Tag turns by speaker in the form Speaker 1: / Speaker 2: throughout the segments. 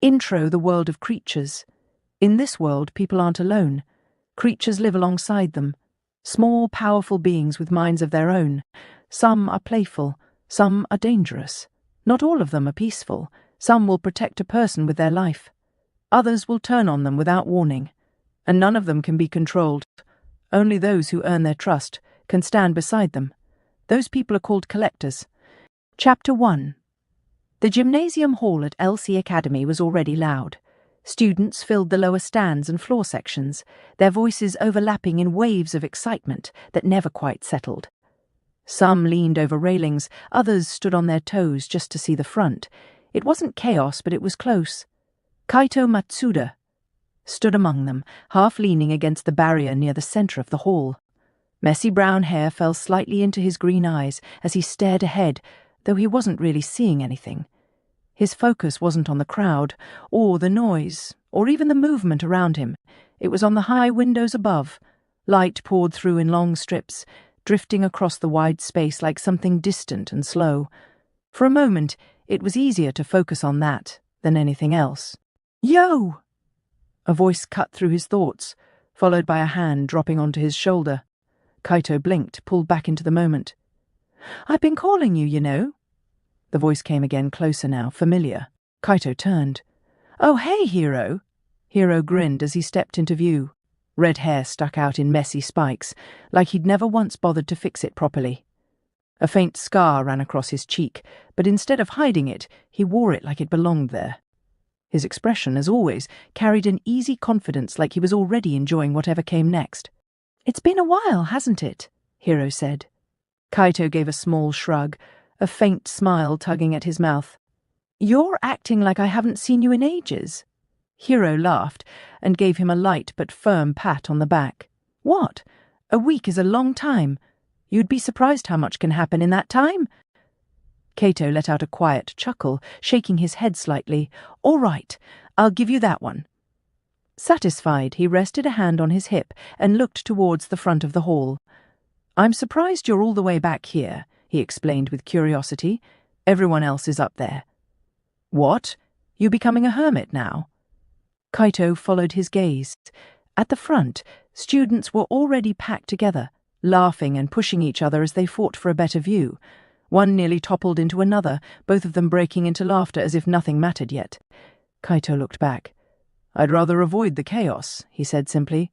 Speaker 1: Intro, the world of creatures. In this world, people aren't alone. Creatures live alongside them. Small, powerful beings with minds of their own. Some are playful, some are dangerous. Not all of them are peaceful. Some will protect a person with their life. Others will turn on them without warning. And none of them can be controlled. Only those who earn their trust can stand beside them. Those people are called collectors. Chapter 1. The gymnasium hall at LC Academy was already loud. Students filled the lower stands and floor sections, their voices overlapping in waves of excitement that never quite settled. Some leaned over railings, others stood on their toes just to see the front. It wasn't chaos, but it was close. Kaito Matsuda stood among them, half leaning against the barrier near the center of the hall. Messy brown hair fell slightly into his green eyes as he stared ahead, though he wasn't really seeing anything. His focus wasn't on the crowd, or the noise, or even the movement around him. It was on the high windows above. Light poured through in long strips, drifting across the wide space like something distant and slow. For a moment, it was easier to focus on that than anything else. "Yo!" A voice cut through his thoughts, followed by a hand dropping onto his shoulder. Kaito blinked, pulled back into the moment. "I've been calling you, you know." The voice came again, closer now, familiar. Kaito turned. "Oh, hey, Hiro." Hiro grinned as he stepped into view. Red hair stuck out in messy spikes, like he'd never once bothered to fix it properly. A faint scar ran across his cheek, but instead of hiding it, he wore it like it belonged there. His expression, as always, carried an easy confidence, like he was already enjoying whatever came next. "It's been a while, hasn't it?" Hiro said. Kaito gave a small shrug, a faint smile tugging at his mouth. "You're acting like I haven't seen you in ages." Hiro laughed and gave him a light but firm pat on the back. "What? A week is a long time. You'd be surprised how much can happen in that time." Kaito let out a quiet chuckle, shaking his head slightly. "All right, I'll give you that one." Satisfied, he rested a hand on his hip and looked towards the front of the hall. "I'm surprised you're all the way back here," he explained with curiosity. "Everyone else is up there." "What? You becoming a hermit now?" Kaito followed his gaze. At the front, students were already packed together, laughing and pushing each other as they fought for a better view. One nearly toppled into another, both of them breaking into laughter as if nothing mattered yet. Kaito looked back. "I'd rather avoid the chaos," he said simply.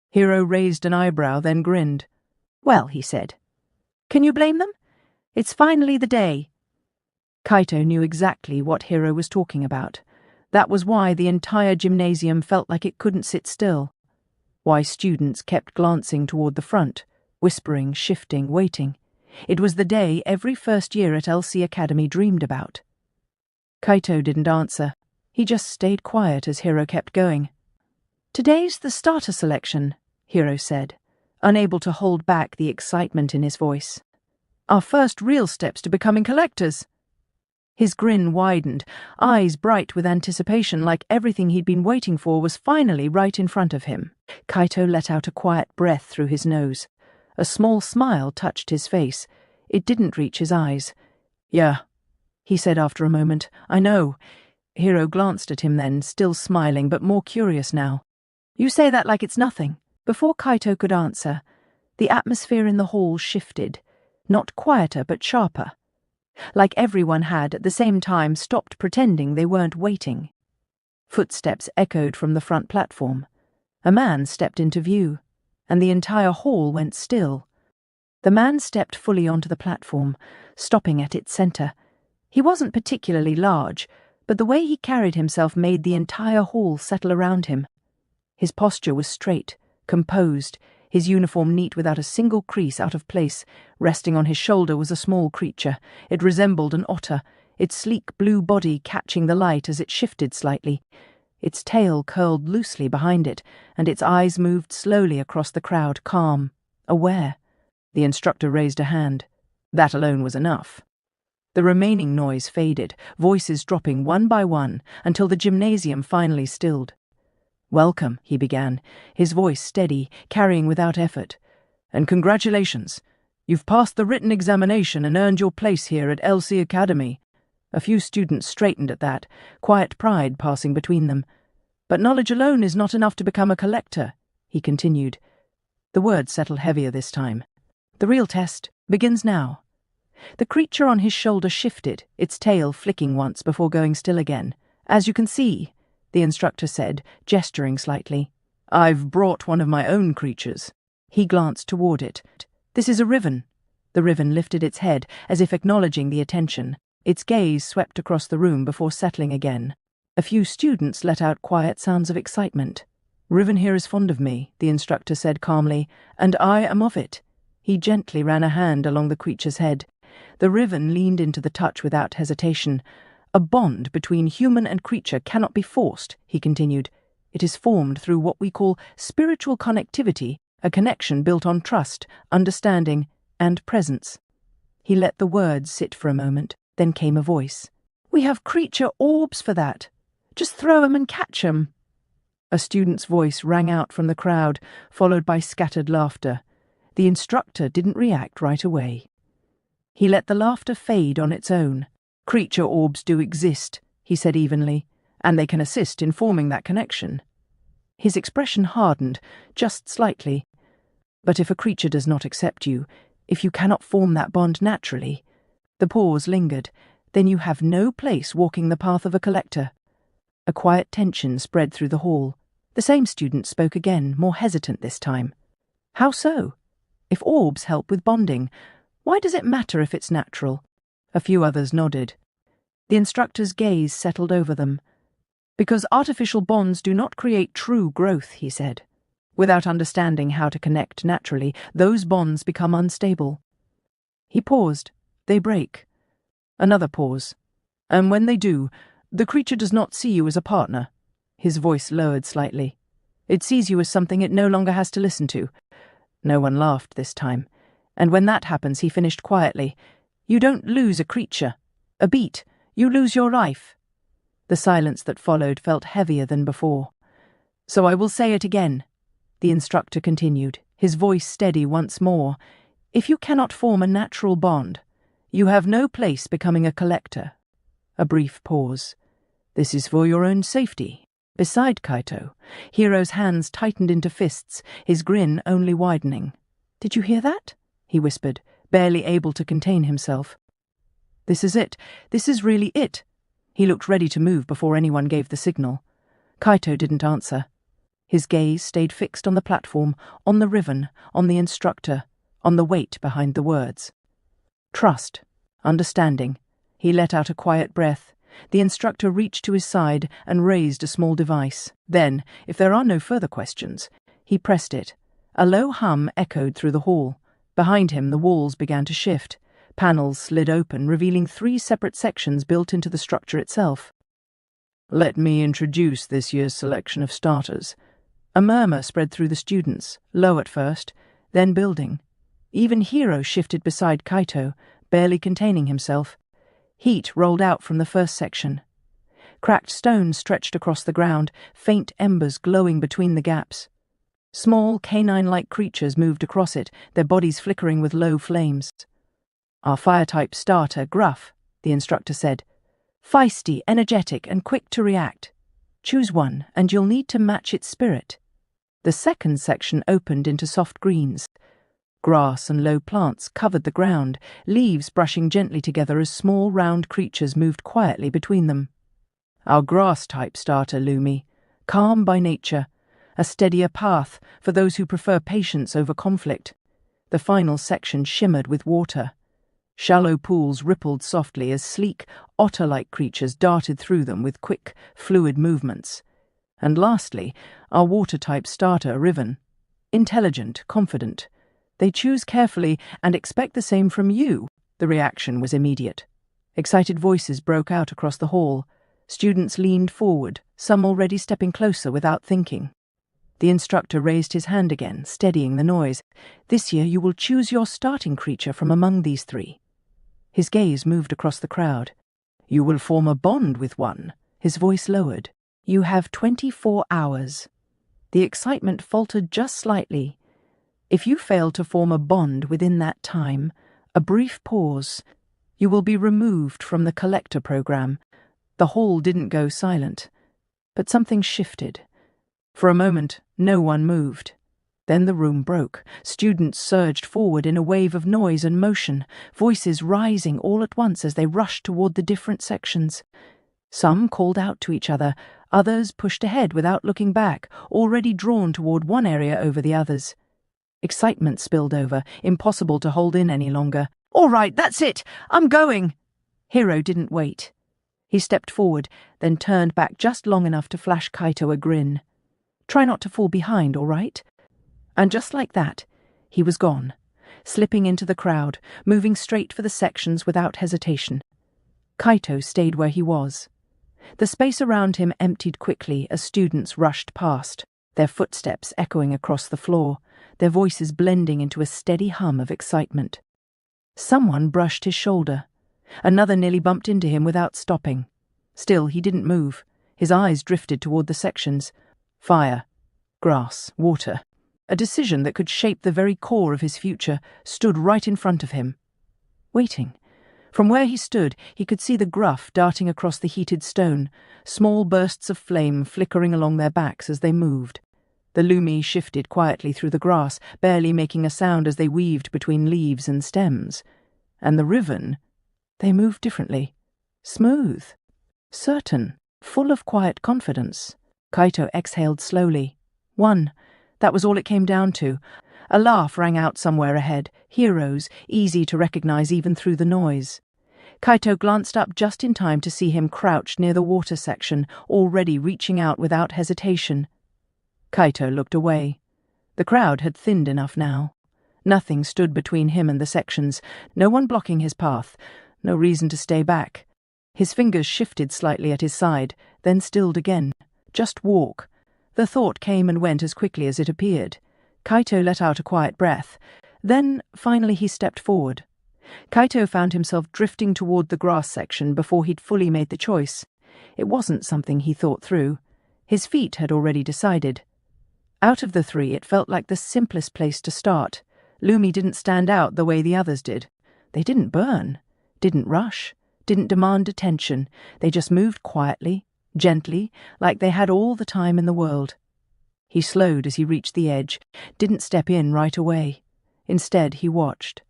Speaker 1: Hiro raised an eyebrow, then grinned. "Well," he said, "can you blame them? It's finally the day." Kaito knew exactly what Hiro was talking about. That was why the entire gymnasium felt like it couldn't sit still. Why students kept glancing toward the front, whispering, shifting, waiting. It was the day every first year at LC Academy dreamed about. Kaito didn't answer. He just stayed quiet as Hiro kept going. "Today's the starter selection," Hiro said, unable to hold back the excitement in his voice. "Our first real steps to becoming collectors." His grin widened, eyes bright with anticipation, like everything he'd been waiting for was finally right in front of him. Kaito let out a quiet breath through his nose. A small smile touched his face. It didn't reach his eyes. "Yeah," he said after a moment. "I know." Hiro glanced at him then, still smiling, but more curious now. "You say that like it's nothing." Before Kaito could answer, the atmosphere in the hall shifted, not quieter but sharper. Like everyone had, at the same time, stopped pretending they weren't waiting. Footsteps echoed from the front platform. A man stepped into view, and the entire hall went still. The man stepped fully onto the platform, stopping at its center. He wasn't particularly large, but the way he carried himself made the entire hall settle around him. His posture was straight, composed, his uniform neat without a single crease out of place. Resting on his shoulder was a small creature. It resembled an otter, its sleek blue body catching the light as it shifted slightly. Its tail curled loosely behind it, and its eyes moved slowly across the crowd, calm, aware. The instructor raised a hand. That alone was enough. The remaining noise faded, voices dropping one by one, until the gymnasium finally stilled. "Welcome," he began, his voice steady, carrying without effort. "And congratulations. You've passed the written examination and earned your place here at LC Academy." A few students straightened at that, quiet pride passing between them. But knowledge alone is not enough to become a collector, he continued. The words settled heavier this time. The real test begins now. The creature on his shoulder shifted, its tail flicking once before going still again. As you can see, the instructor said, gesturing slightly. I've brought one of my own creatures. He glanced toward it. This is a Riven. The Riven lifted its head, as if acknowledging the attention. Its gaze swept across the room before settling again. A few students let out quiet sounds of excitement. Riven here is fond of me, the instructor said calmly, and I am of it. He gently ran a hand along the creature's head. The Riven leaned into the touch without hesitation. A bond between human and creature cannot be forced, he continued. It is formed through what we call spiritual connectivity, a connection built on trust, understanding, and presence. He let the words sit for a moment. Then came a voice. We have creature orbs for that. Just throw 'em and catch 'em. A student's voice rang out from the crowd, followed by scattered laughter. The instructor didn't react right away. He let the laughter fade on its own. Creature orbs do exist, he said evenly, and they can assist in forming that connection. His expression hardened, just slightly. But if a creature does not accept you, if you cannot form that bond naturally, the pause lingered. Then you have no place walking the path of a collector. A quiet tension spread through the hall. The same student spoke again, more hesitant this time. How so? If orbs help with bonding, why does it matter if it's natural? A few others nodded. The instructor's gaze settled over them. Because artificial bonds do not create true growth, he said. Without understanding how to connect naturally, those bonds become unstable. He paused. They break. Another pause. And when they do, the creature does not see you as a partner. His voice lowered slightly. It sees you as something it no longer has to listen to. No one laughed this time. And when that happens, he finished quietly. You don't lose a creature. A beat. You lose your life. The silence that followed felt heavier than before. So I will say it again, the instructor continued, his voice steady once more. If you cannot form a natural bond, you have no place becoming a collector. A brief pause. This is for your own safety. Beside Kaito, Hiro's hands tightened into fists, his grin only widening. Did you hear that? He whispered, barely able to contain himself. This is it. This is really it. He looked ready to move before anyone gave the signal. Kaito didn't answer. His gaze stayed fixed on the platform, on the Riven, on the instructor, on the weight behind the words. Trust. Understanding. He let out a quiet breath. The instructor reached to his side and raised a small device. Then, if there are no further questions, he pressed it. A low hum echoed through the hall. Behind him, the walls began to shift. Panels slid open, revealing 3 separate sections built into the structure itself. Let me introduce this year's selection of starters. A murmur spread through the students, low at first, then building. Even Hiro shifted beside Kaito, barely containing himself. Heat rolled out from the first section. Cracked stones stretched across the ground, faint embers glowing between the gaps. Small, canine-like creatures moved across it, their bodies flickering with low flames. Our fire-type starter, Gruff, the instructor said. Feisty, energetic, and quick to react. Choose one, and you'll need to match its spirit. The second section opened into soft greens. Grass and low plants covered the ground, leaves brushing gently together as small, round creatures moved quietly between them. Our grass-type starter, Lumi, calm by nature, a steadier path for those who prefer patience over conflict. The final section shimmered with water. Shallow pools rippled softly as sleek, otter-like creatures darted through them with quick, fluid movements. And lastly, our water-type starter, Riven. Intelligent, confident. They choose carefully and expect the same from you. The reaction was immediate. Excited voices broke out across the hall. Students leaned forward, some already stepping closer without thinking. The instructor raised his hand again, steadying the noise. This year you will choose your starting creature from among these 3. His gaze moved across the crowd. You will form a bond with one. His voice lowered. You have 24 hours. The excitement faltered just slightly. If you fail to form a bond within that time, a brief pause, You will be removed from the collector program. The hall didn't go silent, but something shifted. For a moment, no one moved. Then the room broke. Students surged forward in a wave of noise and motion, voices rising all at once as they rushed toward the different sections. Some called out to each other, others pushed ahead without looking back, already drawn toward one area over the others. Excitement spilled over, impossible to hold in any longer. "All right, that's it! I'm going!" Hiro didn't wait. He stepped forward, then turned back just long enough to flash Kaito a grin. "Try not to fall behind, all right?" And just like that, he was gone, slipping into the crowd, moving straight for the sections without hesitation. Kaito stayed where he was. The space around him emptied quickly as students rushed past, their footsteps echoing across the floor, their voices blending into a steady hum of excitement. Someone brushed his shoulder. Another nearly bumped into him without stopping. Still, he didn't move. His eyes drifted toward the sections. Fire, grass, water. A decision that could shape the very core of his future stood right in front of him. Waiting. From where he stood, he could see the gruff darting across the heated stone, small bursts of flame flickering along their backs as they moved. The lumi shifted quietly through the grass, barely making a sound as they weaved between leaves and stems. And the riven, they moved differently. Smooth, certain, full of quiet confidence. Kaito exhaled slowly. One. That was all it came down to. A laugh rang out somewhere ahead, Hiro's, easy to recognize even through the noise. Kaito glanced up just in time to see him crouched near the water section, already reaching out without hesitation. Kaito looked away. The crowd had thinned enough now. Nothing stood between him and the sections, no one blocking his path, no reason to stay back. His fingers shifted slightly at his side, then stilled again. Just walk. The thought came and went as quickly as it appeared. Kaito let out a quiet breath. Then, finally, he stepped forward. Kaito found himself drifting toward the grass section before he'd fully made the choice. It wasn't something he thought through. His feet had already decided. Out of the three, it felt like the simplest place to start. Lumi didn't stand out the way the others did. They didn't burn, didn't rush, didn't demand attention. They just moved quietly, gently, like they had all the time in the world. He slowed as he reached the edge, didn't step in right away. Instead, he watched.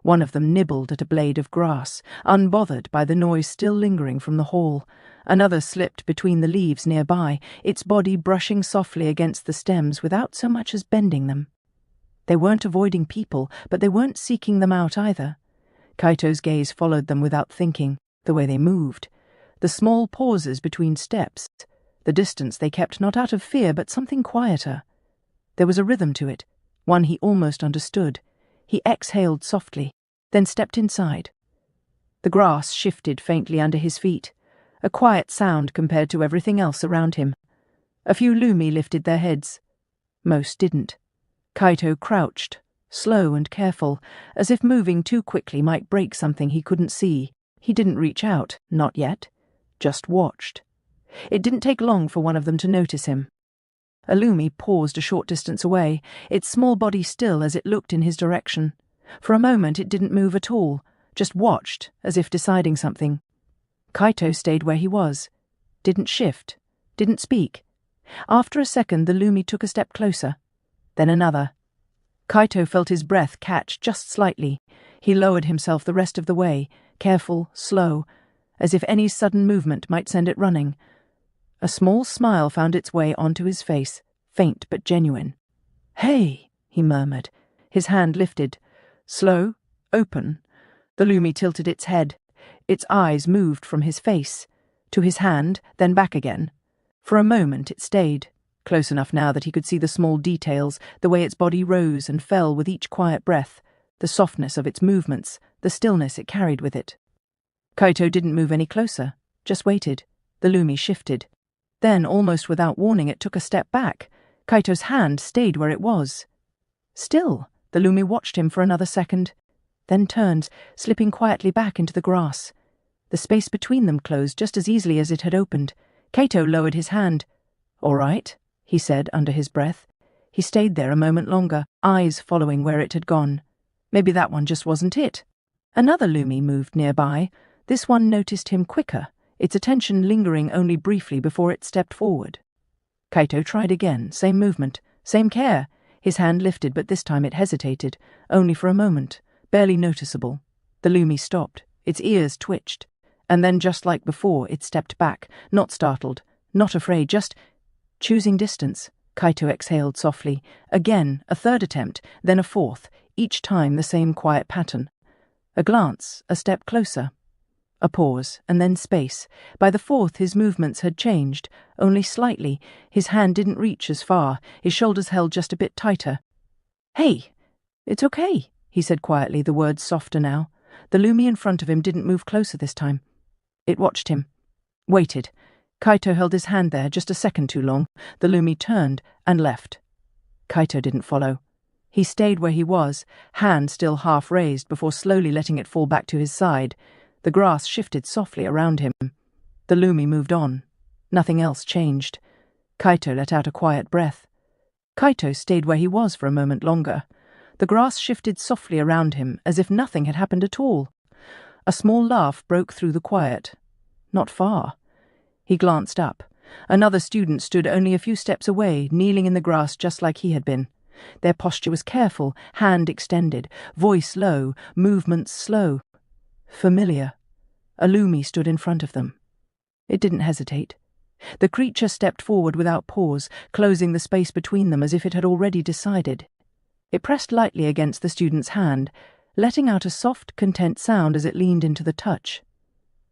Speaker 1: One of them nibbled at a blade of grass, unbothered by the noise still lingering from the hall. Another slipped between the leaves nearby, its body brushing softly against the stems without so much as bending them. They weren't avoiding people, but they weren't seeking them out either. Kaito's gaze followed them without thinking, the way they moved. The small pauses between steps, the distance they kept not out of fear but something quieter. There was a rhythm to it, one he almost understood. He exhaled softly, then stepped inside. The grass shifted faintly under his feet, a quiet sound compared to everything else around him. A few lumi lifted their heads. Most didn't. Kaito crouched, slow and careful, as if moving too quickly might break something he couldn't see. He didn't reach out, not yet. Just watched. It didn't take long for one of them to notice him. A lumi paused a short distance away, its small body still as it looked in his direction. For a moment it didn't move at all, just watched, as if deciding something. Kaito stayed where he was. Didn't shift. Didn't speak. After a second the lumi took a step closer. Then another. Kaito felt his breath catch just slightly. He lowered himself the rest of the way, careful, slow, as if any sudden movement might send it running. A small smile found its way onto his face, faint but genuine. "Hey," he murmured, his hand lifted. Slow, open. The lumi tilted its head. Its eyes moved from his face, to his hand, then back again. For a moment it stayed, close enough now that he could see the small details, the way its body rose and fell with each quiet breath, the softness of its movements, the stillness it carried with it. Kaito didn't move any closer, just waited. The lumi shifted. Then, almost without warning, it took a step back. Kaito's hand stayed where it was. Still, the lumi watched him for another second, then turned, slipping quietly back into the grass. The space between them closed just as easily as it had opened. Kaito lowered his hand. "All right," he said under his breath. He stayed there a moment longer, eyes following where it had gone. Maybe that one just wasn't it. Another Lumi moved nearby. This one noticed him quicker, its attention lingering only briefly before it stepped forward. Kaito tried again, same movement, same care. His hand lifted, but this time it hesitated, only for a moment, barely noticeable. The Lumi stopped, its ears twitched, and then just like before, it stepped back, not startled, not afraid, just choosing distance. Kaito exhaled softly. Again, a third attempt, then a fourth, each time the same quiet pattern. A glance, a step closer. A pause, and then space. By the fourth, his movements had changed, only slightly. His hand didn't reach as far, his shoulders held just a bit tighter. "Hey, it's okay," he said quietly, the words softer now. The Lumi in front of him didn't move closer this time. It watched him. Waited. Kaito held his hand there just a second too long. The Lumi turned and left. Kaito didn't follow. He stayed where he was, hand still half raised before slowly letting it fall back to his side. The grass shifted softly around him. The Lumi moved on. Nothing else changed. Kaito let out a quiet breath. Kaito stayed where he was for a moment longer. The grass shifted softly around him, as if nothing had happened at all. A small laugh broke through the quiet. Not far. He glanced up. Another student stood only a few steps away, kneeling in the grass just like he had been. Their posture was careful, hand extended, voice low, movements slow. Familiar. A Lumi stood in front of them. It didn't hesitate. The creature stepped forward without pause, closing the space between them as if it had already decided. It pressed lightly against the student's hand, letting out a soft, content sound as it leaned into the touch.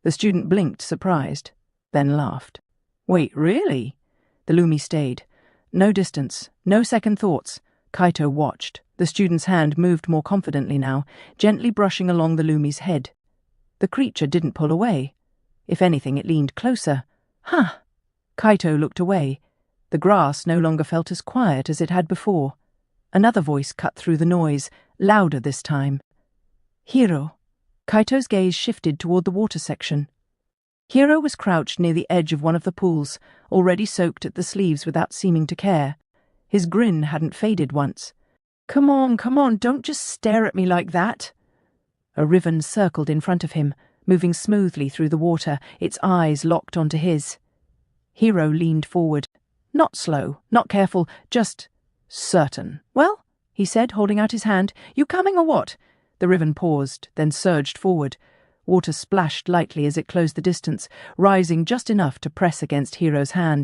Speaker 1: The student blinked, surprised, then laughed. "Wait, really?" The Lumi stayed. No distance, no second thoughts. Kaito watched. The student's hand moved more confidently now, gently brushing along the Lumi's head. The creature didn't pull away. If anything, it leaned closer. "Huh." Kaito looked away. The grass no longer felt as quiet as it had before. Another voice cut through the noise, louder this time. "Hiro." Kaito's gaze shifted toward the water section. Hiro was crouched near the edge of one of the pools, already soaked at the sleeves without seeming to care. His grin hadn't faded once. Come on, don't just stare at me like that." A Riven circled in front of him, moving smoothly through the water, its eyes locked onto his. Hiro leaned forward. Not slow, not careful, just certain. "Well," he said, holding out his hand, "you coming or what?" The Riven paused, then surged forward. Water splashed lightly as it closed the distance, rising just enough to press against Hiro's hand.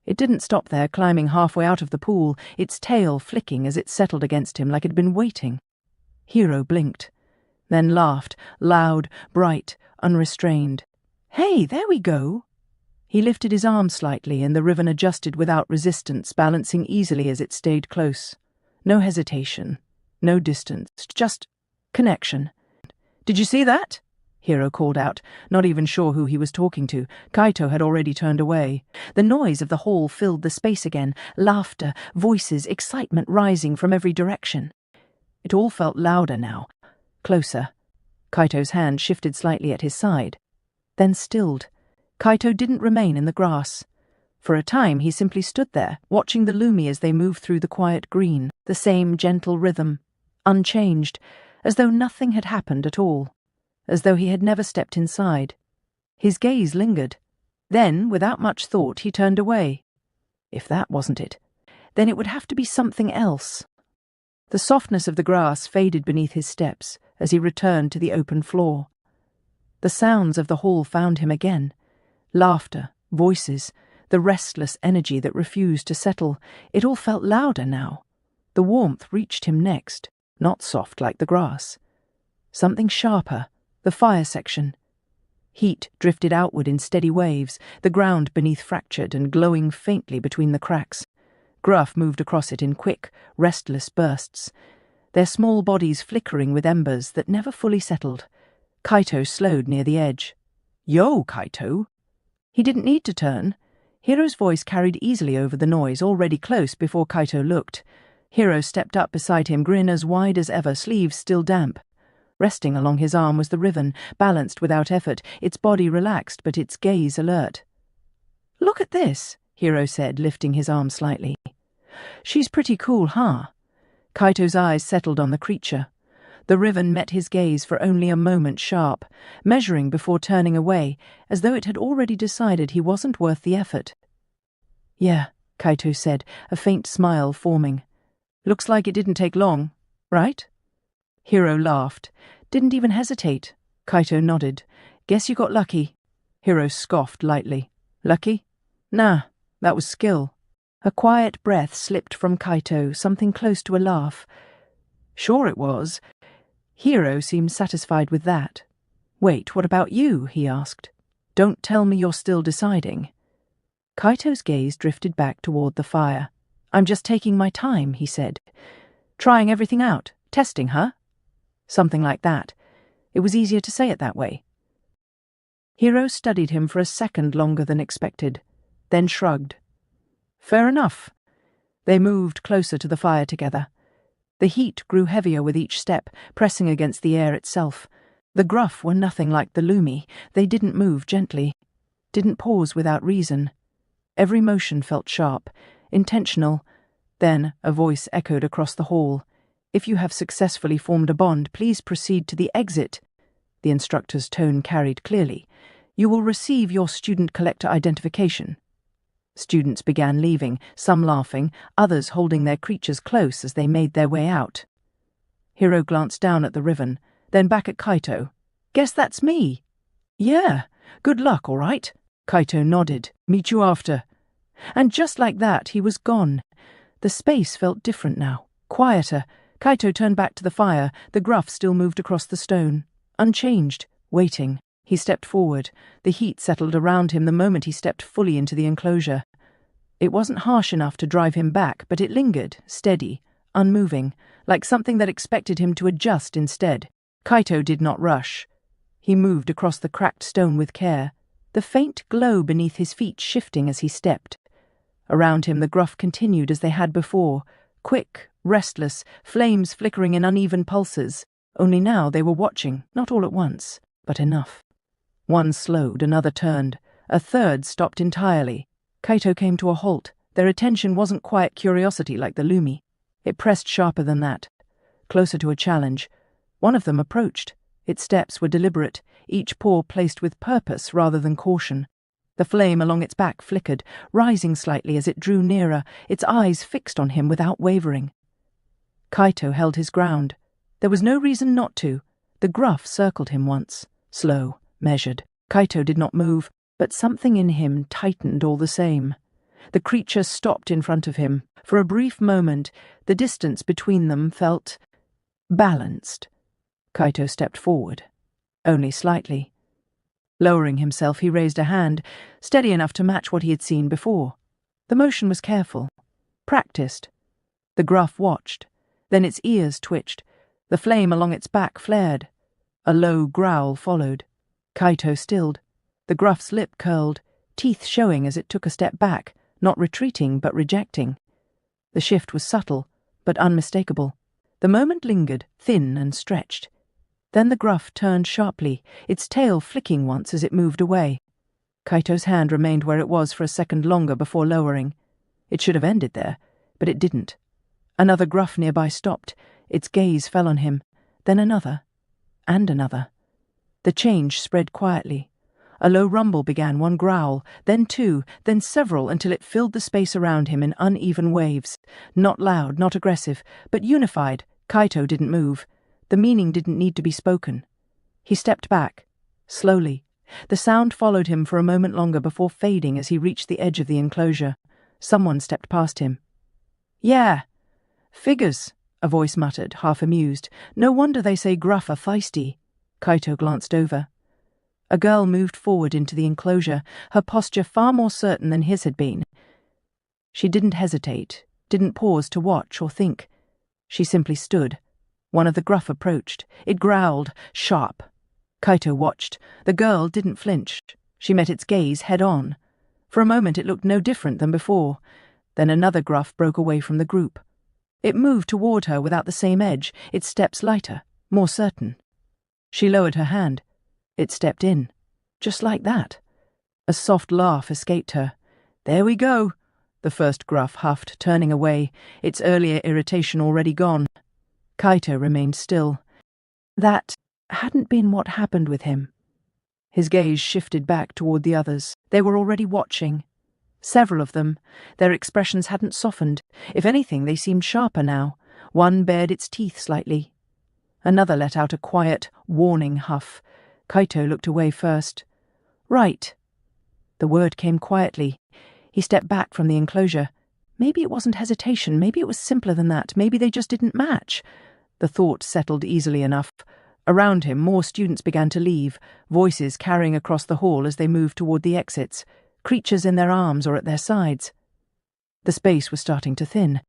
Speaker 1: It didn't stop there, climbing halfway out of the pool, its tail flicking as it settled against him like it had been waiting. Hiro blinked, then laughed, loud, bright, unrestrained. "Hey, there we go." He lifted his arm slightly, and the Riven adjusted without resistance, balancing easily as it stayed close. No hesitation, no distance, just connection. "Did you see that?" Hiro called out, not even sure who he was talking to. Kaito had already turned away. The noise of the hall filled the space again, laughter, voices, excitement rising from every direction. It all felt louder now, closer. Kaito's hand shifted slightly at his side, then stilled. Kaito didn't remain in the grass. For a time he simply stood there, watching the Lumi as they moved through the quiet green, the same gentle rhythm, unchanged, as though nothing had happened at all, as though he had never stepped inside. His gaze lingered. Then, without much thought, he turned away. If that wasn't it, then it would have to be something else. The softness of the grass faded beneath his steps as he returned to the open floor. The sounds of the hall found him again. Laughter, voices, the restless energy that refused to settle. It all felt louder now. The warmth reached him next, not soft like the grass. Something sharper, the fire section. Heat drifted outward in steady waves, the ground beneath fractured and glowing faintly between the cracks. Gruff moved across it in quick, restless bursts, their small bodies flickering with embers that never fully settled. Kaito slowed near the edge. "Yo, Kaito!" He didn't need to turn. Hiro's voice carried easily over the noise, already close before Kaito looked. Hiro stepped up beside him, grin as wide as ever, sleeves still damp. Resting along his arm was the Riven, balanced without effort, its body relaxed but its gaze alert. "Look at this," Hiro said, lifting his arm slightly. "She's pretty cool, huh?" Kaito's eyes settled on the creature. The Riven met his gaze for only a moment sharp, measuring before turning away, as though it had already decided he wasn't worth the effort. "Yeah," Kaito said, a faint smile forming. "Looks like it didn't take long, right?" Hiro laughed. "Didn't even hesitate." Kaito nodded. "Guess you got lucky." Hiro scoffed lightly. "Lucky? Nah, that was skill." A quiet breath slipped from Kaito, something close to a laugh. "Sure it was." Hiro seemed satisfied with that. "Wait, what about you?" he asked. "Don't tell me you're still deciding." Kaito's gaze drifted back toward the fire. "I'm just taking my time," he said. "Trying everything out. Testing, huh?" Something like that. It was easier to say it that way. Hiro studied him for a second longer than expected, then shrugged. "Fair enough." They moved closer to the fire together. The heat grew heavier with each step, pressing against the air itself. The gruff were nothing like the Lumi. They didn't move gently, didn't pause without reason. Every motion felt sharp, intentional. Then a voice echoed across the hall. "If you have successfully formed a bond, please proceed to the exit." The instructor's tone carried clearly. "You will receive your student collector identification." Students began leaving, some laughing, others holding their creatures close as they made their way out. Hiro glanced down at the Riven, then back at Kaito. "Guess that's me." "Yeah, good luck, all right?" Kaito nodded. "Meet you after." And just like that, he was gone. The space felt different now, quieter. Kaito turned back to the fire. The gruff still moved across the stone, unchanged, waiting. He stepped forward. The heat settled around him the moment he stepped fully into the enclosure. It wasn't harsh enough to drive him back, but it lingered, steady, unmoving, like something that expected him to adjust instead. Kaito did not rush. He moved across the cracked stone with care, the faint glow beneath his feet shifting as he stepped. Around him the gruff continued as they had before, quick, restless, flames flickering in uneven pulses. Only now they were watching, not all at once, but enough. One slowed, another turned, a third stopped entirely. Kaito came to a halt. Their attention wasn't quiet curiosity like the Lumi. It pressed sharper than that, closer to a challenge. One of them approached. Its steps were deliberate, each paw placed with purpose rather than caution. The flame along its back flickered, rising slightly as it drew nearer, its eyes fixed on him without wavering. Kaito held his ground. There was no reason not to. The gruff circled him once, slow, measured. Kaito did not move, but something in him tightened all the same. The creature stopped in front of him. For a brief moment, the distance between them felt balanced. Kaito stepped forward, only slightly. Lowering himself, he raised a hand, steady enough to match what he had seen before. The motion was careful, practiced. The gruff watched. Then its ears twitched. The flame along its back flared. A low growl followed. Kaito stilled. The gruff's lip curled, teeth showing as it took a step back, not retreating but rejecting. The shift was subtle, but unmistakable. The moment lingered, thin and stretched. Then the gruff turned sharply, its tail flicking once as it moved away. Kaito's hand remained where it was for a second longer before lowering. It should have ended there, but it didn't. Another gruff nearby stopped. Its gaze fell on him, then another, and another. The change spread quietly. A low rumble began, one growl, then two, then several, until it filled the space around him in uneven waves. Not loud, not aggressive, but unified. Kaito didn't move. The meaning didn't need to be spoken. He stepped back, slowly. The sound followed him for a moment longer before fading as he reached the edge of the enclosure. Someone stepped past him. "Yeah, figures," a voice muttered, half amused. "No wonder they say gruff are feisty." Kaito glanced over. A girl moved forward into the enclosure, her posture far more certain than his had been. She didn't hesitate, didn't pause to watch or think. She simply stood. One of the gruff approached. It growled, sharp. Kaito watched. The girl didn't flinch. She met its gaze head-on. For a moment it looked no different than before. Then another gruff broke away from the group. It moved toward her without the same edge, its steps lighter, more certain. She lowered her hand. It stepped in. Just like that. A soft laugh escaped her. "There we go," the first gruff huffed, turning away, its earlier irritation already gone. Kaito remained still. That hadn't been what happened with him. His gaze shifted back toward the others. They were already watching. Several of them. Their expressions hadn't softened. If anything, they seemed sharper now. One bared its teeth slightly. Another let out a quiet, warning huff. Kaito looked away first. Right. The word came quietly. He stepped back from the enclosure. Maybe it wasn't hesitation. Maybe it was simpler than that. Maybe they just didn't match. The thought settled easily enough. Around him, more students began to leave, voices carrying across the hall as they moved toward the exits, creatures in their arms or at their sides. The space was starting to thin.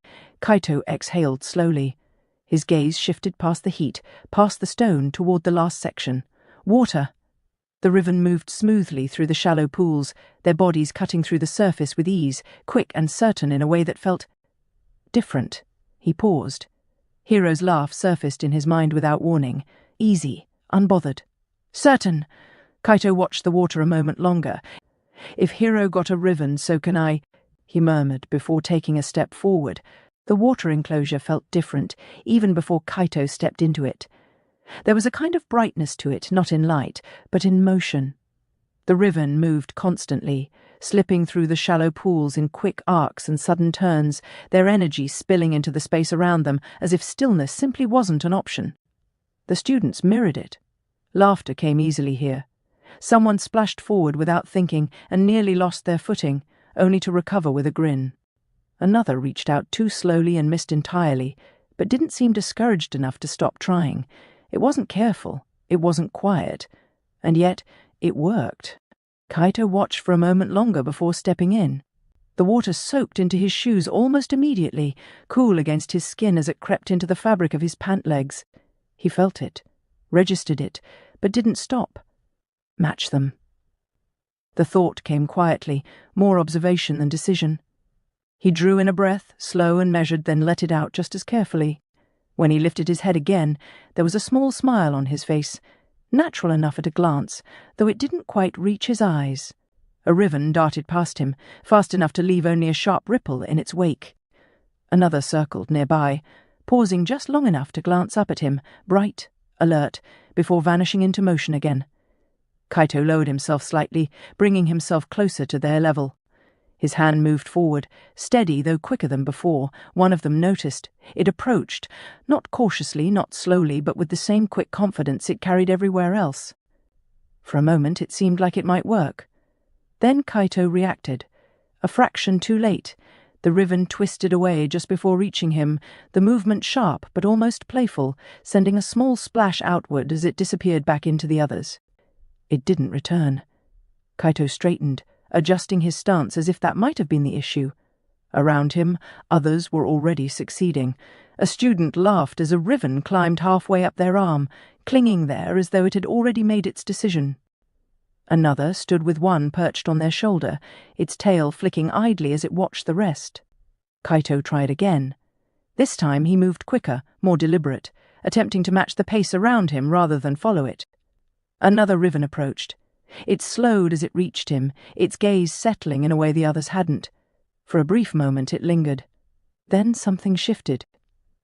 Speaker 1: Kaito exhaled slowly. His gaze shifted past the heat, past the stone, toward the last section. Water. The Riven moved smoothly through the shallow pools, their bodies cutting through the surface with ease, quick and certain in a way that felt different. He paused. Hiro's laugh surfaced in his mind without warning. Easy, unbothered. Certain. Kaito watched the water a moment longer. If Hiro got a Riven, so can I, he murmured before taking a step forward. The water enclosure felt different, even before Kaito stepped into it. There was a kind of brightness to it, not in light, but in motion. The Riven moved constantly, slipping through the shallow pools in quick arcs and sudden turns, their energy spilling into the space around them as if stillness simply wasn't an option. The students mirrored it. Laughter came easily here. Someone splashed forward without thinking and nearly lost their footing, only to recover with a grin. Another reached out too slowly and missed entirely, but didn't seem discouraged enough to stop trying. It wasn't careful, it wasn't quiet, and yet it worked. Kaito watched for a moment longer before stepping in. The water soaked into his shoes almost immediately, cool against his skin as it crept into the fabric of his pant legs. He felt it, registered it, but didn't stop. Match them. The thought came quietly, more observation than decision. He drew in a breath, slow and measured, then let it out just as carefully. When he lifted his head again, there was a small smile on his face, natural enough at a glance, though it didn't quite reach his eyes. A Riven darted past him, fast enough to leave only a sharp ripple in its wake. Another circled nearby, pausing just long enough to glance up at him, bright, alert, before vanishing into motion again. Kaito lowered himself slightly, bringing himself closer to their level. His hand moved forward, steady though quicker than before. One of them noticed. It approached, not cautiously, not slowly, but with the same quick confidence it carried everywhere else. For a moment it seemed like it might work. Then Kaito reacted. A fraction too late. The Riven twisted away just before reaching him, the movement sharp but almost playful, sending a small splash outward as it disappeared back into the others. It didn't return. Kaito straightened, adjusting his stance as if that might have been the issue. Around him, others were already succeeding. A student laughed as a Riven climbed halfway up their arm, clinging there as though it had already made its decision. Another stood with one perched on their shoulder, its tail flicking idly as it watched the rest. Kaito tried again. This time he moved quicker, more deliberate, attempting to match the pace around him rather than follow it. Another Riven approached. It slowed as it reached him, its gaze settling in a way the others hadn't. For a brief moment it lingered. Then something shifted.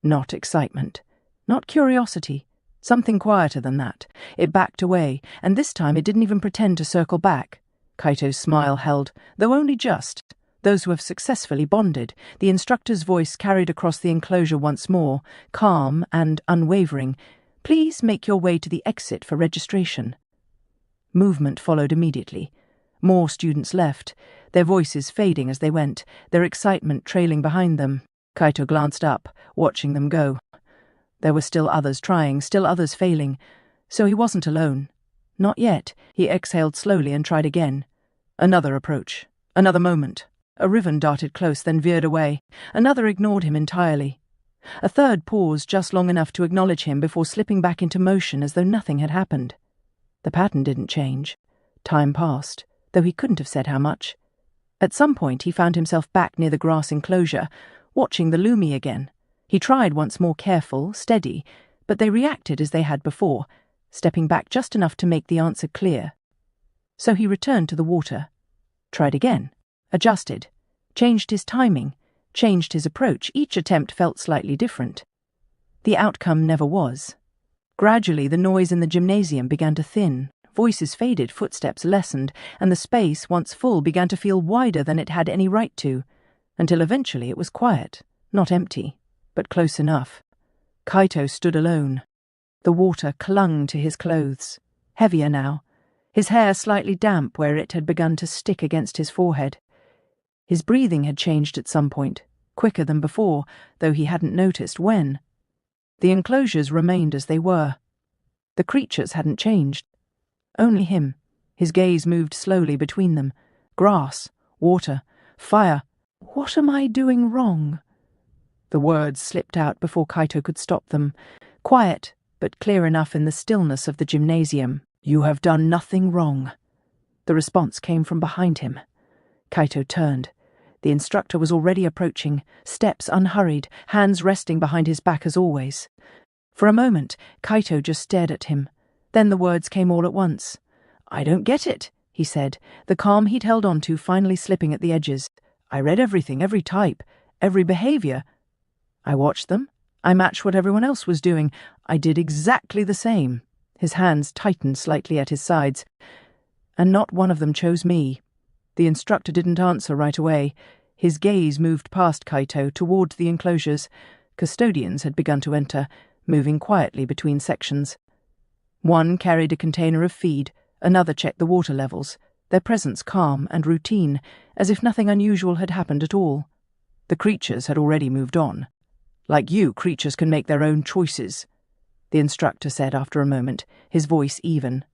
Speaker 1: Not excitement. Not curiosity. Something quieter than that. It backed away, and this time it didn't even pretend to circle back. Kaito's smile held, though only just. Those who have successfully bonded. The instructor's voice carried across the enclosure once more, calm and unwavering. Please make your way to the exit for registration. Movement followed immediately. More students left, their voices fading as they went, their excitement trailing behind them. Kaito glanced up, watching them go. There were still others trying, still others failing, so he wasn't alone. Not yet. He exhaled slowly and tried again. Another approach. Another moment. A Riven darted close, then veered away. Another ignored him entirely. A third paused just long enough to acknowledge him before slipping back into motion as though nothing had happened. The pattern didn't change. Time passed, though he couldn't have said how much. At some point he found himself back near the grass enclosure, watching the Lumi again. He tried once more, careful, steady, but they reacted as they had before, stepping back just enough to make the answer clear. So he returned to the water, tried again, adjusted, changed his timing, changed his approach. Each attempt felt slightly different. The outcome never was. Gradually, the noise in the gymnasium began to thin. Voices faded, footsteps lessened, and the space, once full, began to feel wider than it had any right to, until eventually it was quiet, not empty, but close enough. Kaito stood alone. The water clung to his clothes, heavier now, his hair slightly damp where it had begun to stick against his forehead. His breathing had changed at some point, quicker than before, though he hadn't noticed when. The enclosures remained as they were. The creatures hadn't changed. Only him. His gaze moved slowly between them. Grass, water, fire. What am I doing wrong? The words slipped out before Kaito could stop them. Quiet, but clear enough in the stillness of the gymnasium. You have done nothing wrong. The response came from behind him. Kaito turned. The instructor was already approaching, steps unhurried, hands resting behind his back as always. For a moment, Kaito just stared at him. Then the words came all at once. I don't get it, he said, the calm he'd held on to finally slipping at the edges. I read everything, every type, every behavior. I watched them. I matched what everyone else was doing. I did exactly the same. His hands tightened slightly at his sides. And not one of them chose me. The instructor didn't answer right away. His gaze moved past Kaito toward the enclosures. Custodians had begun to enter, moving quietly between sections. One carried a container of feed, another checked the water levels, their presence calm and routine, as if nothing unusual had happened at all. The creatures had already moved on. Like you, creatures can make their own choices, the instructor said after a moment, his voice even.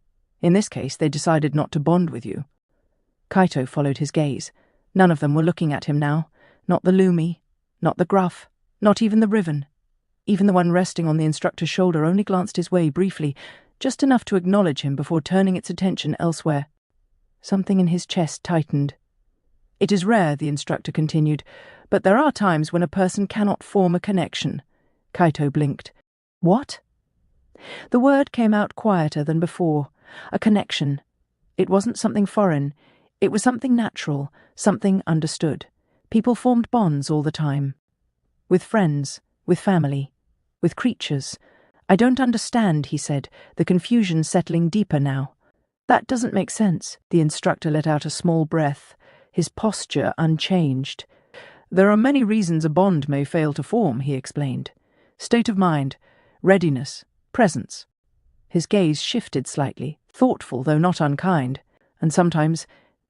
Speaker 1: In this case, they decided not to bond with you. Kaito followed his gaze. None of them were looking at him now. Not the Lumi, not the Gruff, not even the Riven. Even the one resting on the instructor's shoulder only glanced his way briefly, just enough to acknowledge him before turning its attention elsewhere. Something in his chest tightened. It is rare, the instructor continued, but there are times when a person cannot form a connection. Kaito blinked. What? The word came out quieter than before. A connection. It wasn't something foreign. It was something natural, something understood. People formed bonds all the time. With friends, with family, with creatures. I don't understand, he said, the confusion settling deeper now. That doesn't make sense. The instructor let out a small breath, his posture unchanged. There are many reasons a bond may fail to form, he explained. State of mind, readiness, presence. His gaze shifted slightly, thoughtful though not unkind, and sometimes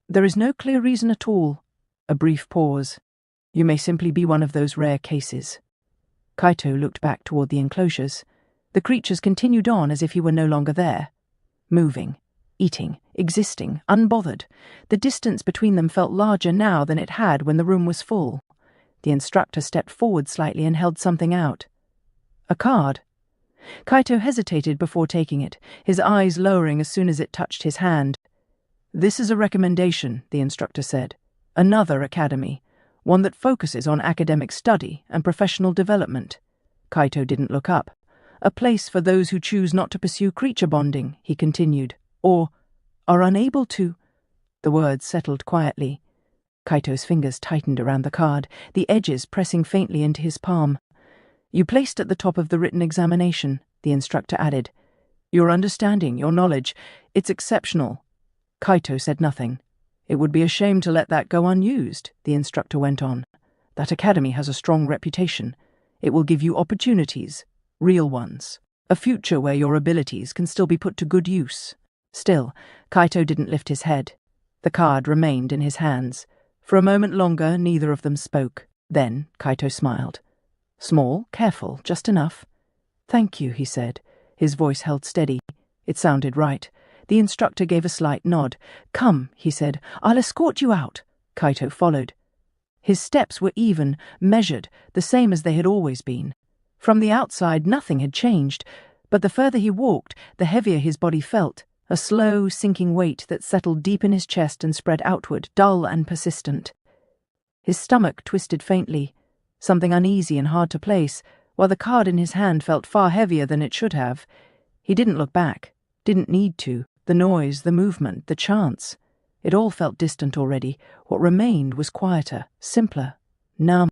Speaker 1: there is no clear reason at all. A brief pause. You may simply be one of those rare cases. Kaito looked back toward the enclosures. The creatures continued on as if he were no longer there. Moving, eating, existing, unbothered. The distance between them felt larger now than it had when the room was full. The instructor stepped forward slightly and held something out. A card. Kaito hesitated before taking it, his eyes lowering as soon as it touched his hand. This is a recommendation, the instructor said. Another academy, one that focuses on academic study and professional development. Kaito didn't look up. A place for those who choose not to pursue creature bonding, he continued, or are unable to. The words settled quietly. Kaito's fingers tightened around the card, the edges pressing faintly into his palm. You placed at the top of the written examination, the instructor added. Your understanding, your knowledge, it's exceptional. Kaito said nothing. It would be a shame to let that go unused, the instructor went on. That academy has a strong reputation. It will give you opportunities, real ones, a future where your abilities can still be put to good use. Still, Kaito didn't lift his head. The card remained in his hands. For a moment longer, neither of them spoke. Then Kaito smiled. Small, careful, just enough. Thank you, he said. His voice held steady. It sounded right. The instructor gave a slight nod. Come, he said. I'll escort you out. Kaito followed. His steps were even, measured, the same as they had always been. From the outside, nothing had changed, but the further he walked, the heavier his body felt, a slow, sinking weight that settled deep in his chest and spread outward, dull and persistent. His stomach twisted faintly, something uneasy and hard to place, while the card in his hand felt far heavier than it should have. He didn't look back, didn't need to. The noise, the movement, the chance. It all felt distant already. What remained was quieter, simpler, numb.